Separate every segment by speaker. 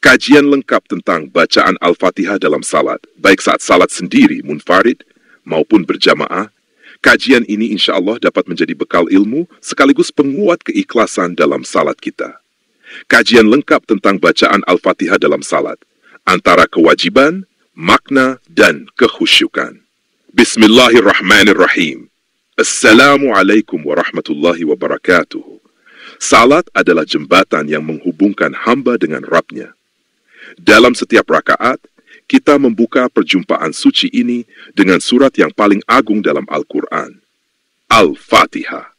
Speaker 1: Kajian lengkap tentang bacaan Al-Fatihah dalam salat, baik saat salat sendiri munfarid maupun berjamaah. Kajian ini insya Allah dapat menjadi bekal ilmu sekaligus penguat keikhlasan dalam salat kita. Kajian lengkap tentang bacaan Al-Fatihah dalam salat, antara kewajiban, makna, dan kekhusyukan. Bismillahirrahmanirrahim. Assalamualaikum warahmatullahi wabarakatuh. Salat adalah jembatan yang menghubungkan hamba dengan Rabb-Nya. Dalam setiap rakaat, kita membuka perjumpaan suci ini dengan surat yang paling agung dalam Al-Quran, Al-Fatihah.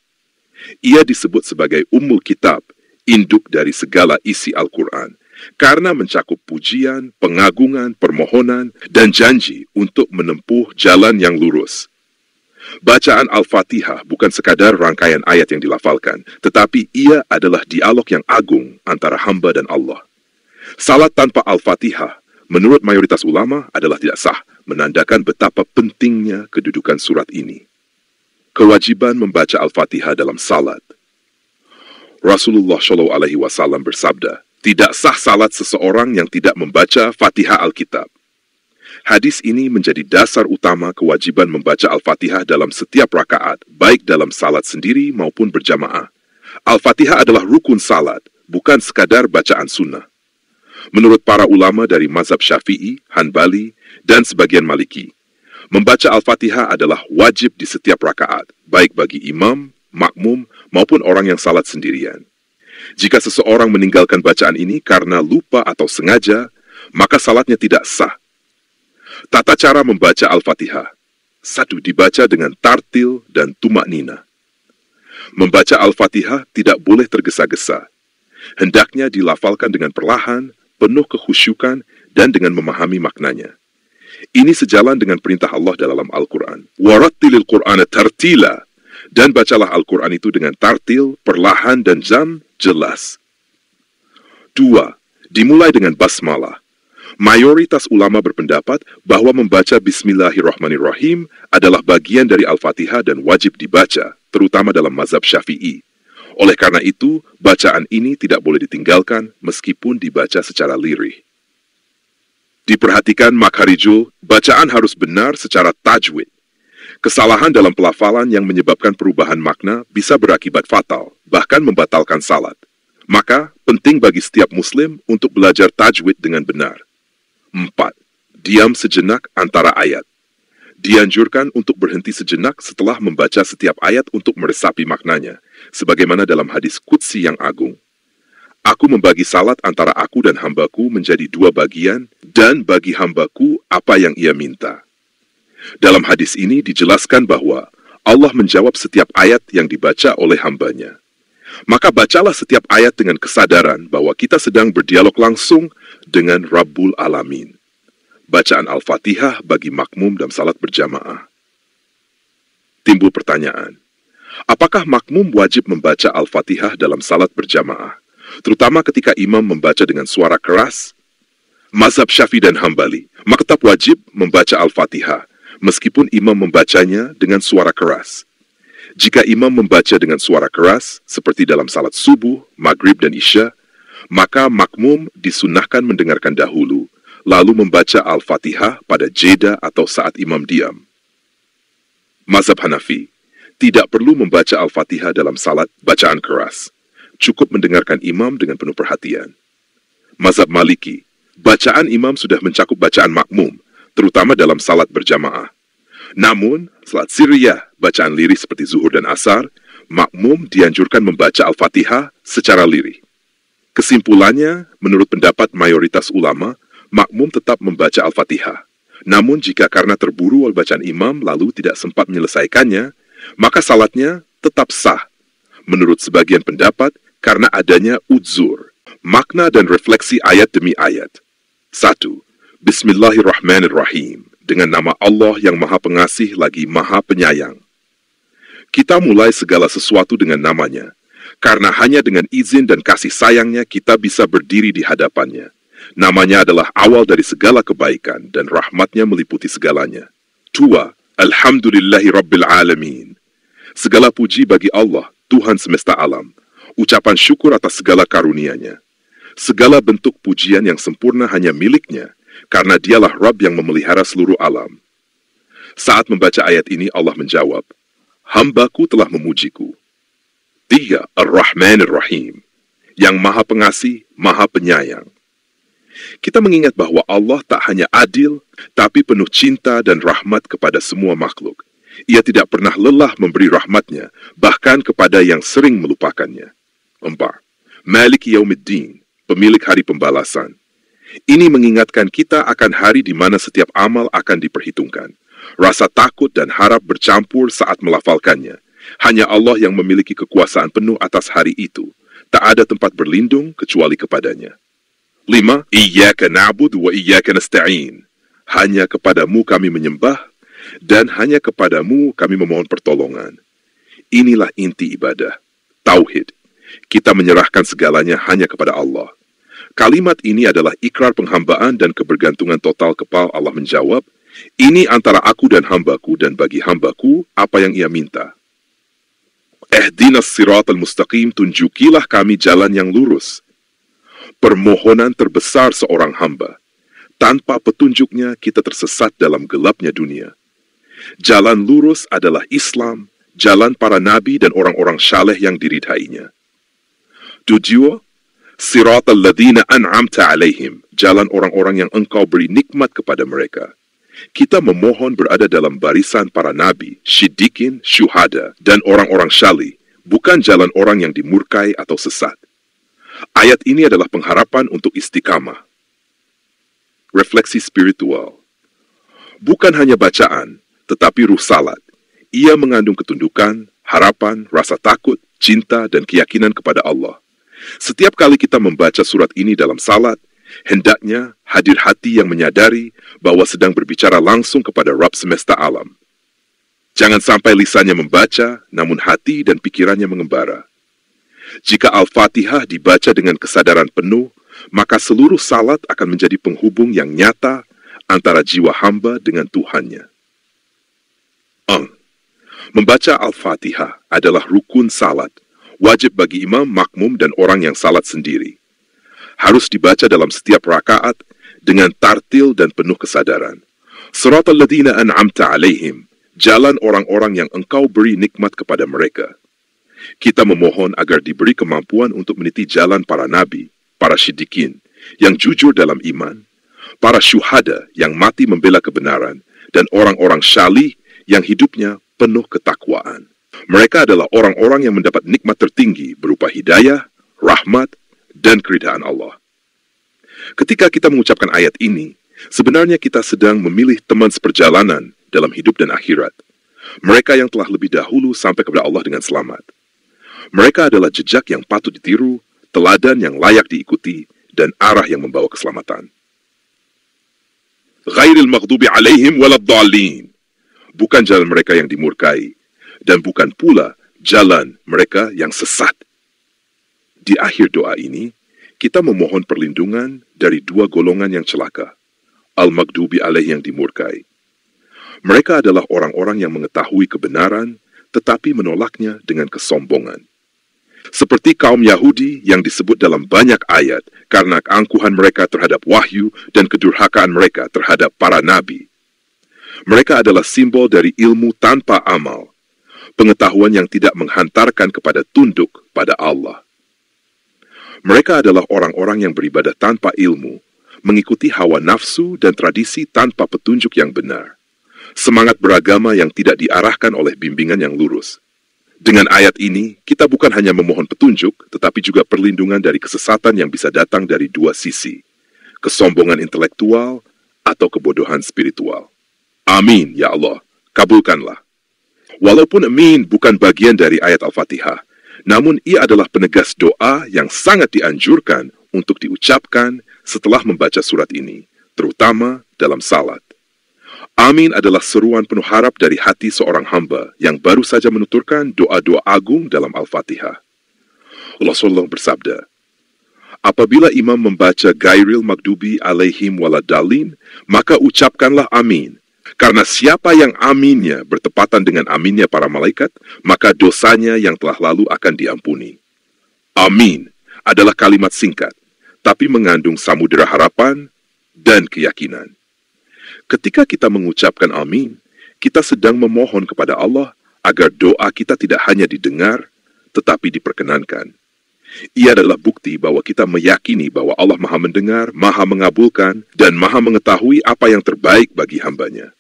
Speaker 1: Ia disebut sebagai Ummul Kitab, induk dari segala isi Al-Quran, karena mencakup pujian, pengagungan, permohonan, dan janji untuk menempuh jalan yang lurus. Bacaan Al-Fatihah bukan sekadar rangkaian ayat yang dilafalkan, tetapi ia adalah dialog yang agung antara hamba dan Allah. Salat tanpa Al-Fatihah, menurut mayoritas ulama, adalah tidak sah, menandakan betapa pentingnya kedudukan surat ini. Kewajiban membaca Al-Fatihah dalam salat. Rasulullah SAW bersabda, tidak sah salat seseorang yang tidak membaca Fatihah Alkitab. Hadis ini menjadi dasar utama kewajiban membaca Al-Fatihah dalam setiap rakaat, baik dalam salat sendiri maupun berjamaah. Al-Fatihah adalah rukun salat, bukan sekadar bacaan sunnah. Menurut para ulama dari mazhab Syafi'i, Hanbali, dan sebagian Maliki, membaca Al-Fatihah adalah wajib di setiap rakaat, baik bagi imam, makmum, maupun orang yang salat sendirian. Jika seseorang meninggalkan bacaan ini karena lupa atau sengaja, maka salatnya tidak sah. Tata cara membaca Al-Fatihah. 1. Dibaca dengan tartil dan tumak nina. Membaca Al-Fatihah tidak boleh tergesa-gesa. Hendaknya dilafalkan dengan perlahan, penuh kekhusyukan, dan dengan memahami maknanya. Ini sejalan dengan perintah Allah dalam Al-Quran. Warattilil Qur'ana tartila. Dan bacalah Al-Quran itu dengan tartil, perlahan, dan jelas. 2. Dimulai dengan basmalah. Mayoritas ulama berpendapat bahwa membaca Bismillahirrahmanirrahim adalah bagian dari Al-Fatihah dan wajib dibaca, terutama dalam mazhab Syafi'i. Oleh karena itu, bacaan ini tidak boleh ditinggalkan meskipun dibaca secara lirih. Diperhatikan makharijul, bacaan harus benar secara tajwid. Kesalahan dalam pelafalan yang menyebabkan perubahan makna bisa berakibat fatal, bahkan membatalkan salat. Maka, penting bagi setiap muslim untuk belajar tajwid dengan benar. 4. Diam sejenak antara ayat. Dianjurkan untuk berhenti sejenak setelah membaca setiap ayat untuk meresapi maknanya, sebagaimana dalam hadis Qudsi yang agung. Aku membagi salat antara aku dan hambaku menjadi 2 bagian, dan bagi hambaku apa yang ia minta. Dalam hadis ini dijelaskan bahwa Allah menjawab setiap ayat yang dibaca oleh hambanya. Maka bacalah setiap ayat dengan kesadaran bahwa kita sedang berdialog langsung dengan Rabbul Alamin. Bacaan Al-Fatihah bagi makmum dalam salat berjamaah. Timbul pertanyaan, apakah makmum wajib membaca Al-Fatihah dalam salat berjamaah, terutama ketika imam membaca dengan suara keras? Mazhab Syafi'i dan Hambali, maka tetap wajib membaca Al-Fatihah, meskipun imam membacanya dengan suara keras. Jika imam membaca dengan suara keras, seperti dalam salat subuh, maghrib, dan isya, maka makmum disunnahkan mendengarkan dahulu, lalu membaca Al-Fatihah pada jeda atau saat imam diam. Mazhab Hanafi, tidak perlu membaca Al-Fatihah dalam salat bacaan keras. Cukup mendengarkan imam dengan penuh perhatian. Mazhab Maliki, bacaan imam sudah mencakup bacaan makmum, terutama dalam salat berjamaah. Namun, salat sirriyah, bacaan lirih seperti zuhur dan asar, makmum dianjurkan membaca Al-Fatihah secara lirih. Kesimpulannya, menurut pendapat mayoritas ulama, makmum tetap membaca Al-Fatihah. Namun jika karena terburu oleh bacaan imam lalu tidak sempat menyelesaikannya, maka salatnya tetap sah. Menurut sebagian pendapat, karena adanya udzur. Makna dan refleksi ayat demi ayat. 1. Bismillahirrahmanirrahim. Dengan nama Allah yang Maha Pengasih lagi Maha Penyayang. Kita mulai segala sesuatu dengan namanya, karena hanya dengan izin dan kasih sayangnya kita bisa berdiri di hadapannya. Namanya adalah awal dari segala kebaikan, dan rahmatnya meliputi segalanya. 2. Alhamdulillahi Rabbil Alamin. Segala puji bagi Allah, Tuhan semesta alam. Ucapan syukur atas segala karunia-Nya. Segala bentuk pujian yang sempurna hanya miliknya, karena dialah Rabb yang memelihara seluruh alam. Saat membaca ayat ini, Allah menjawab, "Hambaku telah memujiku." Dia Ar-Rahman Ar-Rahim, yang maha pengasih, maha penyayang. Kita mengingat bahwa Allah tak hanya adil, tapi penuh cinta dan rahmat kepada semua makhluk. Ia tidak pernah lelah memberi rahmatnya, bahkan kepada yang sering melupakannya. 4. Maliki Yaumiddin, pemilik hari pembalasan. Ini mengingatkan kita akan hari di mana setiap amal akan diperhitungkan. Rasa takut dan harap bercampur saat melafalkannya. Hanya Allah yang memiliki kekuasaan penuh atas hari itu. Tak ada tempat berlindung kecuali kepadanya. 5. Iyyaka na'budu wa iyyaka nasta'in. Hanya kepadamu kami menyembah, dan hanya kepadamu kami memohon pertolongan. Inilah inti ibadah, tauhid. Kita menyerahkan segalanya hanya kepada Allah. Kalimat ini adalah ikrar penghambaan dan kebergantungan total kepada Allah. Menjawab, ini antara aku dan hambaku, dan bagi hambaku apa yang ia minta. Ihdinas siratal mustaqim, tunjukilah kami jalan yang lurus. Permohonan terbesar seorang hamba. Tanpa petunjuknya kita tersesat dalam gelapnya dunia. Jalan lurus adalah Islam, jalan para nabi dan orang-orang saleh yang diridhainya. 7. Siratal ladzina an'amta alaihim, jalan orang-orang yang engkau beri nikmat kepada mereka. Kita memohon berada dalam barisan para nabi, siddiqin, syuhada, dan orang-orang salih, bukan jalan orang yang dimurkai atau sesat. Ayat ini adalah pengharapan untuk istiqamah. Refleksi spiritual. Bukan hanya bacaan, tetapi ruh salat. Ia mengandung ketundukan, harapan, rasa takut, cinta, dan keyakinan kepada Allah. Setiap kali kita membaca surat ini dalam salat, hendaknya hadir hati yang menyadari bahwa sedang berbicara langsung kepada Rabb semesta alam. Jangan sampai lisannya membaca, namun hati dan pikirannya mengembara. Jika Al-Fatihah dibaca dengan kesadaran penuh, maka seluruh salat akan menjadi penghubung yang nyata antara jiwa hamba dengan Tuhannya. Membaca Al-Fatihah adalah rukun salat, wajib bagi imam, makmum, dan orang yang salat sendiri. Harus dibaca dalam setiap rakaat dengan tartil dan penuh kesadaran. Siratal ladzina an'amta alaihim, jalan orang-orang yang engkau beri nikmat kepada mereka. Kita memohon agar diberi kemampuan untuk meniti jalan para nabi, para siddiqin, yang jujur dalam iman, para syuhada yang mati membela kebenaran, dan orang-orang salih yang hidupnya penuh ketakwaan. Mereka adalah orang-orang yang mendapat nikmat tertinggi berupa hidayah, rahmat, dan keridhaan Allah. Ketika kita mengucapkan ayat ini, sebenarnya kita sedang memilih teman seperjalanan dalam hidup dan akhirat. Mereka yang telah lebih dahulu sampai kepada Allah dengan selamat. Mereka adalah jejak yang patut ditiru, teladan yang layak diikuti, dan arah yang membawa keselamatan. Ghairil maghdubi alaihim waladdallin. Bukan jalan mereka yang dimurkai, dan bukan pula jalan mereka yang sesat. Di akhir doa ini, kita memohon perlindungan dari dua golongan yang celaka, al-maghdubi alaih yang dimurkai. Mereka adalah orang-orang yang mengetahui kebenaran, tetapi menolaknya dengan kesombongan. Seperti kaum Yahudi yang disebut dalam banyak ayat karena keangkuhan mereka terhadap wahyu dan kedurhakaan mereka terhadap para nabi. Mereka adalah simbol dari ilmu tanpa amal, pengetahuan yang tidak menghantarkan kepada tunduk pada Allah. Mereka adalah orang-orang yang beribadah tanpa ilmu, mengikuti hawa nafsu dan tradisi tanpa petunjuk yang benar. Semangat beragama yang tidak diarahkan oleh bimbingan yang lurus. Dengan ayat ini, kita bukan hanya memohon petunjuk, tetapi juga perlindungan dari kesesatan yang bisa datang dari dua sisi, kesombongan intelektual atau kebodohan spiritual. Amin, ya Allah, kabulkanlah. Walaupun amin bukan bagian dari ayat Al-Fatihah, namun ia adalah penegas doa yang sangat dianjurkan untuk diucapkan setelah membaca surat ini, terutama dalam salat. Amin adalah seruan penuh harap dari hati seorang hamba yang baru saja menuturkan doa-doa agung dalam Al-Fatihah. Rasulullah bersabda, apabila imam membaca Ghairil Maghdubi alaihim waladallin, maka ucapkanlah amin. Karena siapa yang aminnya bertepatan dengan aminnya para malaikat, maka dosanya yang telah lalu akan diampuni. Amin adalah kalimat singkat, tapi mengandung samudera harapan dan keyakinan. Ketika kita mengucapkan amin, kita sedang memohon kepada Allah agar doa kita tidak hanya didengar, tetapi diperkenankan. Ia adalah bukti bahwa kita meyakini bahwa Allah Maha mendengar, Maha mengabulkan, dan Maha mengetahui apa yang terbaik bagi hambanya.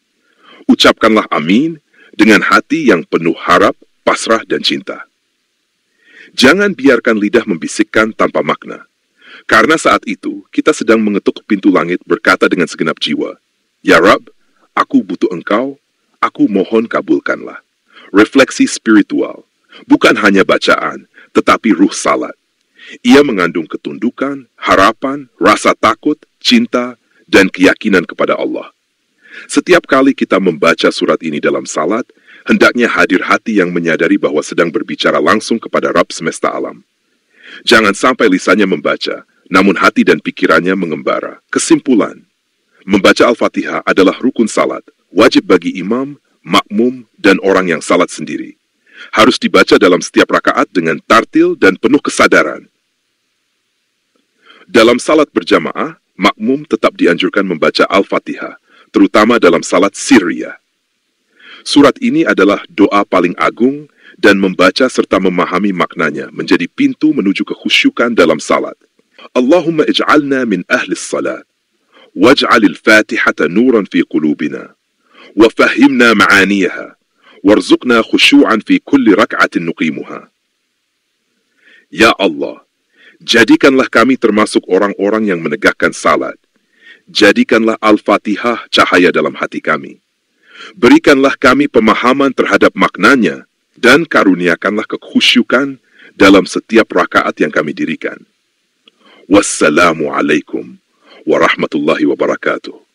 Speaker 1: Ucapkanlah amin dengan hati yang penuh harap, pasrah, dan cinta. Jangan biarkan lidah membisikkan tanpa makna. Karena saat itu, kita sedang mengetuk pintu langit berkata dengan segenap jiwa, "Ya Rabb, aku butuh Engkau, aku mohon kabulkanlah." Refleksi spiritual, bukan hanya bacaan, tetapi ruh salat. Ia mengandung ketundukan, harapan, rasa takut, cinta, dan keyakinan kepada Allah. Setiap kali kita membaca surat ini dalam salat, hendaknya hadir hati yang menyadari bahwa sedang berbicara langsung kepada Rabb semesta alam. Jangan sampai lisannya membaca, namun hati dan pikirannya mengembara. Kesimpulan, membaca Al-Fatihah adalah rukun salat, wajib bagi imam, makmum, dan orang yang salat sendiri. Harus dibaca dalam setiap rakaat dengan tartil dan penuh kesadaran. Dalam salat berjamaah, makmum tetap dianjurkan membaca Al-Fatihah, terutama dalam salat sirriyah. Surat ini adalah doa paling agung dan membaca serta memahami maknanya menjadi pintu menuju kekhusyukan dalam salat. Allahumma ij'alna min ahli salat, waj'alil fatihata nuran fi qulubina, wa fahimna ma'aniyaha, warzuqna khusyu'an fi kulli rak'atin nuqimuha. Ya Allah, jadikanlah kami termasuk orang-orang yang menegakkan salat. Jadikanlah Al-Fatihah cahaya dalam hati kami. Berikanlah kami pemahaman terhadap maknanya, dan karuniakanlah kekhusyukan dalam setiap rakaat yang kami dirikan. Wassalamualaikum warahmatullahi wabarakatuh.